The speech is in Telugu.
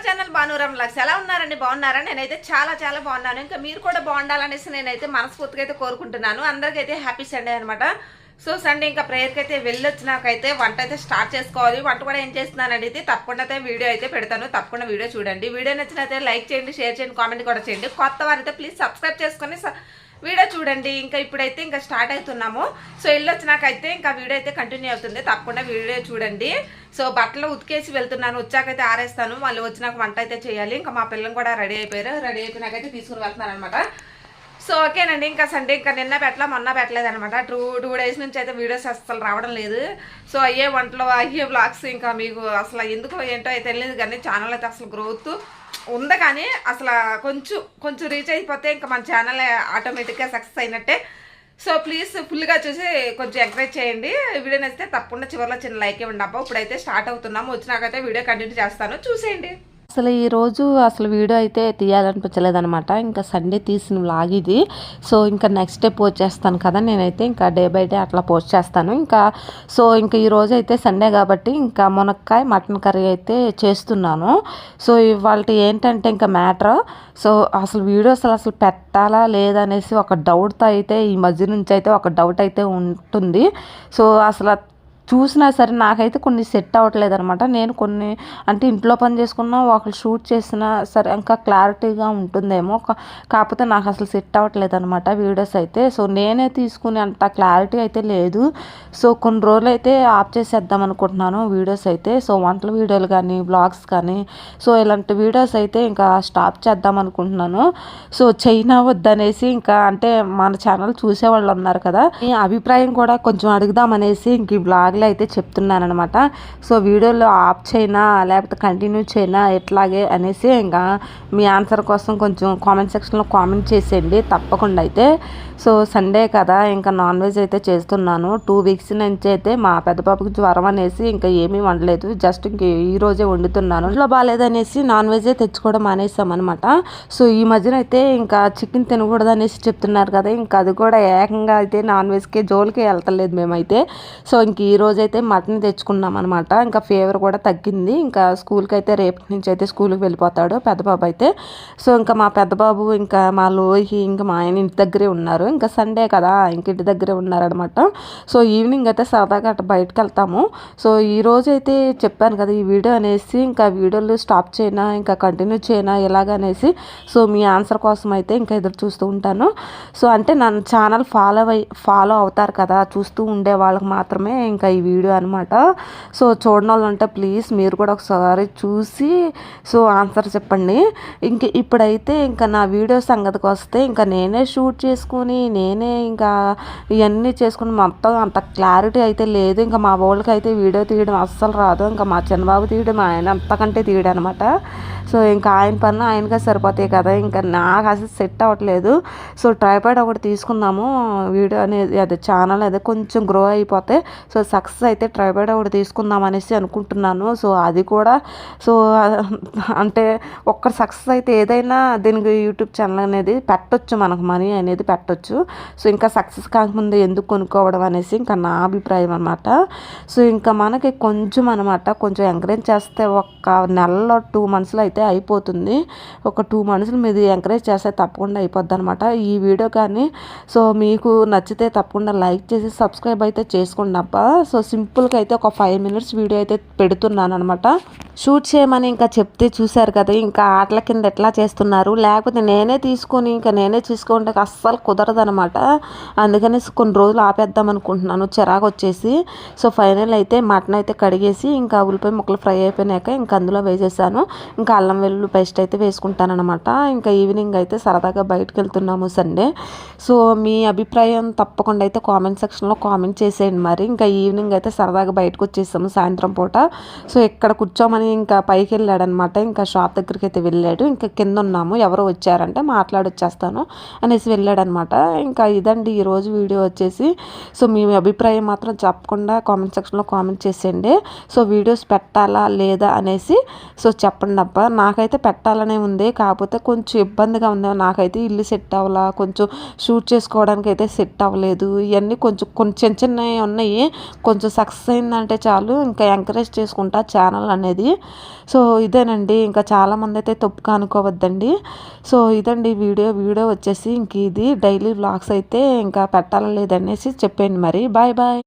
Our channel భానురం vlogs. ఎలా ఉన్నారండి? బాగున్నారా? నేనైతే చాలా చాలా బాగున్నాను. ఇంకా మీరు కూడా బాగుండాలనేసి నేనైతే మనస్ఫూర్తిగా అయితే కోరుకుంటున్నాను. అందరికైతే హ్యాపీ సండే అనమాట. సో సండే ఇంకా ప్రేయర్కి అయితే వెళ్ళొచ్చినాకైతే వంట అయితే స్టార్ట్ చేసుకోవాలి. వంట కూడా ఏం చేస్తున్నాను అనేది తప్పకుండా అయితే వీడియో అయితే పెడతాను. తప్పకుండా వీడియో చూడండి. వీడియో నచ్చినైతే లైక్ చేయండి, షేర్ చేయండి, కామెంట్ కూడా చేయండి. కొత్త వారైతే ప్లీజ్ సబ్స్క్రైబ్ చేసుకొని వీడియో చూడండి. ఇంకా ఇప్పుడైతే ఇంకా స్టార్ట్ అవుతున్నాము. సో వెళ్ళొచ్చినాకైతే ఇంకా వీడియో అయితే కంటిన్యూ అవుతుంది. తప్పకుండా వీడియో చూడండి. సో బట్టలు ఉతికేసి వెళ్తున్నాను. వచ్చాకైతే ఆరేస్తాను. మళ్ళీ వచ్చినాక వంట అయితే చేయాలి. ఇంకా మా పిల్లలు కూడా రెడీ అయిపోయారు. రెడీ అయిపోయినాకైతే తీసుకుని వెళ్తున్నాను అనమాట. సో ఓకేనండి. ఇంకా సండే ఇంకా నిన్న పెట్టలా మొన్న పెట్టలేదు అనమాట. టూ డేస్ నుంచి అయితే వీడియోస్ అసలు రావడం లేదు. సో అయ్యే వంటలు అయ్యే వ్లాగ్స్ ఇంకా మీకు అసలు ఎందుకో ఏంటో అయితే తెలియదు. కానీ ఛానల్ అయితే అసలు గ్రోత్ ఉంది. కానీ అసలు కొంచెం రీచ్ అయిపోతే ఇంకా మన ఛానల్ ఆటోమేటిక్గా సక్సెస్ అయినట్టే. సో ప్లీజ్ ఫుల్గా చూసి కొంచెం ఎంకరేజ్ చేయండి. వీడియో నచ్చితే తప్పకుండా చివరిలో చిన్న లైక్ ఇవ్వండి అబ్బా. ఇప్పుడైతే స్టార్ట్ అవుతున్నాము. వచ్చినాకైతే వీడియో కంటిన్యూ చేస్తాను, చూసేయండి. అసలు ఈరోజు వీడియో అయితే తీయాలనిపించలేదనమాట. ఇంకా సండే తీసిన వ్లాగ్ ఇది. సో ఇంకా నెక్స్ట్ డే పోస్ట్ చేస్తాను కదా, నేనైతే ఇంకా డే బై డే అట్లా పోస్ట్ చేస్తాను. ఇంకా ఈరోజు అయితే సండే కాబట్టి ఇంకా మునక్కాయ మటన్ కర్రీ అయితే చేస్తున్నాను. సో ఇవాళ ఏంటంటే ఇంకా మ్యాటర్, సో అసలు వీడియోస్ అసలు పెట్టాలా లేదా అనేసి ఒక డౌట్తో అయితే ఈ మధ్య నుంచి అయితే ఒక డౌట్ అయితే ఉంటుంది. సో అసలు చూసినా సరే నాకైతే కొన్ని సెట్ అవ్వట్లేదు అనమాట. నేను కొన్ని అంటే ఇంట్లో పని చేసుకున్నా ఒకళ్ళు షూట్ చేసినా సరే ఇంకా క్లారిటీగా ఉంటుందేమో, కాకపోతే నాకు అసలు సెట్ అవ్వట్లేదు అనమాట వీడియోస్ అయితే. సో నేనే తీసుకునే అంత క్లారిటీ అయితే లేదు. సో కొన్ని రోజులు అయితే ఆఫ్ చేసేద్దాం అనుకుంటున్నాను వీడియోస్ అయితే. సో వంటల వీడియోలు కానీ బ్లాగ్స్ కానీ సో ఇలాంటి వీడియోస్ అయితే ఇంకా స్టాప్ చేద్దాం అనుకుంటున్నాను. సో చైనా వద్దనేసి ఇంకా అంటే మన ఛానల్ చూసేవాళ్ళు ఉన్నారు కదా, ఈ అభిప్రాయం కూడా కొంచెం అడుగుదామనేసి ఇంక ఈ బ్లాగ్ అయితే చెప్తున్నాను అనమాట. సో వీడియోలో ఆఫ్ చేయనా లేకపోతే కంటిన్యూ చేయనా ఎట్లాగే అనేసి ఇంకా మీ ఆన్సర్ కోసం కొంచెం కామెంట్ సెక్షన్లో కామెంట్ చేసేయండి తప్పకుండా అయితే. సో సండే కదా ఇంకా నాన్ వెజ్ అయితే చేస్తున్నాను. 2 వీక్స్ నుంచి అయితే మా పెద్ద పాపకి జ్వరం అనేసి ఇంకా ఏమీ వండలేదు. జస్ట్ ఇంక ఈ రోజే వండుతున్నాను. ఇంట్లో బాగాలేదనేసి నాన్ వెజ్ తెచ్చుకోవడం మానేసాం అనమాట. సో ఈ మధ్యన అయితే ఇంకా చికెన్ తినకూడదు అనేసి చెప్తున్నారు కదా, ఇంకా అది కూడా ఏకంగా అయితే నాన్ వెజ్కి జోలికి వెళ్తలేదు మేమైతే. సో ఇంక ఈ రోజు అయితే మటన్ తెచ్చుకున్నాం అనమాట. ఇంకా ఫీవర్ కూడా తగ్గింది. ఇంకా స్కూల్కి అయితే రేపటి నుంచి అయితే స్కూల్కి వెళ్ళిపోతాడు పెద్ద బాబు అయితే. సో ఇంకా మా పెద్ద బాబు ఇంకా మా లోహి ఇంకా మా ఆయన ఇంటి దగ్గరే ఉన్నారు. ఇంకా సండే కదా ఇంక ఇంటి దగ్గరే ఉన్నారనమాట. సో ఈవినింగ్ అయితే సరదాగా అట్లా బయటకు వెళ్తాము. సో ఈ రోజు అయితే చెప్పాను కదా ఈ వీడియో అనేసి, ఇంకా వీడియోలు స్టాప్ చేయనా ఇంకా కంటిన్యూ చేయనా ఎలాగనేసి. సో మీ ఆన్సర్ కోసం అయితే ఇంకా ఎదురు చూస్తూ ఉంటాను. సో అంటే నన్ను ఛానల్ ఫాలో అవుతారు కదా, చూస్తూ ఉండే వాళ్ళకి మాత్రమే ఇంకా ఈ వీడియో అనమాట. సో చూడని వాళ్ళు అంటే ప్లీజ్ మీరు కూడా ఒకసారి చూసి సో ఆన్సర్ చెప్పండి. ఇప్పుడైతే ఇంకా నా వీడియో సంగతికి వస్తే ఇంకా నేనే షూట్ చేసుకుని నేనే ఇంకా ఇవన్నీ చేసుకుని మొత్తం అంత క్లారిటీ అయితే లేదు. ఇంకా మా వాళ్ళకి అయితే వీడియో తీయడం అస్సలు రాదు. ఇంకా మా చిన్నబాబు తీయడం ఆయన అంతకంటే తీయడం అనమాట. సో ఇంకా ఆయన పనులు ఆయనగా సరిపోతాయి కదా, ఇంకా నాకు అసలు సెట్ అవ్వట్లేదు. సో ట్రైపాడ్ ఒకటి తీసుకుందాము వీడియో అనేది అదే ఛానల్ అదే కొంచెం గ్రో అయిపోతే సో సక్సెస్ అయితే ట్రైపాడ్ ఒకటి తీసుకుందాం అనేసి అనుకుంటున్నాను. సో అది కూడా సో అంటే ఒక్క సక్సెస్ అయితే ఏదైనా దీనికి యూట్యూబ్ ఛానల్ అనేది పెట్టొచ్చు, మనకు మనీ అనేది పెట్టొచ్చు. సో ఇంకా సక్సెస్ కాకముందు ఎందుకు కొనుక్కోవడం అనేసి ఇంకా నా అభిప్రాయం అనమాట. సో ఇంకా మనకి కొంచెం అనమాట కొంచెం ఎంకరేజ్ చేస్తే ఒక నెలలో 2 మంత్స్లో అయితే అయిపోతుంది. ఒక 2 మంత్స్లో మీరు ఎంకరేజ్ చేస్తే తప్పకుండా అయిపోద్ది అనమాట ఈ వీడియో. కానీ సో మీకు నచ్చితే తప్పకుండా లైక్ చేసి సబ్స్క్రైబ్ అయితే చేసుకోండి అబ్బా. సో సింపుల్గా అయితే ఒక 5 మినిట్స్ వీడియో అయితే పెడుతున్నాను అనమాట. షూట్ చేయమని ఇంకా చెప్తే చూశారు కదా, ఇంకా ఆటల కింద ఎట్లా చేస్తున్నారు. లేకపోతే నేనే తీసుకొని ఇంకా నేనే తీసుకుంటే అస్సలు కుదరదు అనమాట. అందుకని కొన్ని రోజులు ఆపేద్దాం అనుకుంటున్నాను చిరాకు వచ్చేసి. సో ఫైనల్ అయితే మటన్ అయితే కడిగేసి ఇంకా ఉల్లిపాయ ముక్కలు ఫ్రై అయిపోయినాక ఇంకా అందులో వేసేసాను. ఇంకా అల్లం వెల్లుల్లి పేస్ట్ అయితే వేసుకుంటాను అనమాట. ఇంకా ఈవినింగ్ అయితే సరదాగా బయటకు వెళ్తున్నాము సండే. సో మీ అభిప్రాయం తప్పకుండా అయితే కామెంట్ సెక్షన్లో కామెంట్ చేసేయండి. మరి ఇంకా ఈవినింగ్ అయితే సరదాగా బయటకు వచ్చేసాము సాయంత్రం పూట. సో ఇక్కడ కూర్చోమని ఇంకా పైకి వెళ్ళాడనమాట. ఇంకా షాప్ దగ్గరికి అయితే వెళ్ళాడు. ఇంకా కింద ఉన్నాము, ఎవరో వచ్చారంటే మాట్లాడొచ్చేస్తాను అనేసి వెళ్ళాడనమాట. ఇంకా ఇదండి ఈరోజు వీడియో వచ్చేసి. సో మీ అభిప్రాయం మాత్రం తప్పకుండా కామెంట్ సెక్షన్లో కామెంట్ చేసేయండి. సో వీడియోస్ పెట్టాలా లేదా అనేసి సో చెప్పండి అబ్బా. నాకైతే పెట్టాలనే ఉంది, కాకపోతే కొంచెం ఇబ్బందిగా ఉంది. నాకైతే ఇల్లు సెట్ అవ్వాలా, కొంచెం షూట్ చేసుకోవడానికి అయితే సెట్ అవ్వలేదు. ఇవన్నీ కొంచెం చిన్నవి ఉన్నాయి. కొంచెం సక్సెస్ అయిందంటే చాలు ఇంకా ఎంకరేజ్ చేసుకుంటా ఛానల్ అనేది. సో ఇదేనండి, ఇంకా చాలామంది అయితే తప్పుగా అనుకోవద్దండి. సో ఇదండి వీడియో వచ్చేసి ఇంక ఇది డైలీ వ్లాగ్స్ అయితే ఇంకా పెట్టాలా లేదనేసి చెప్పండి మరి. Bye bye.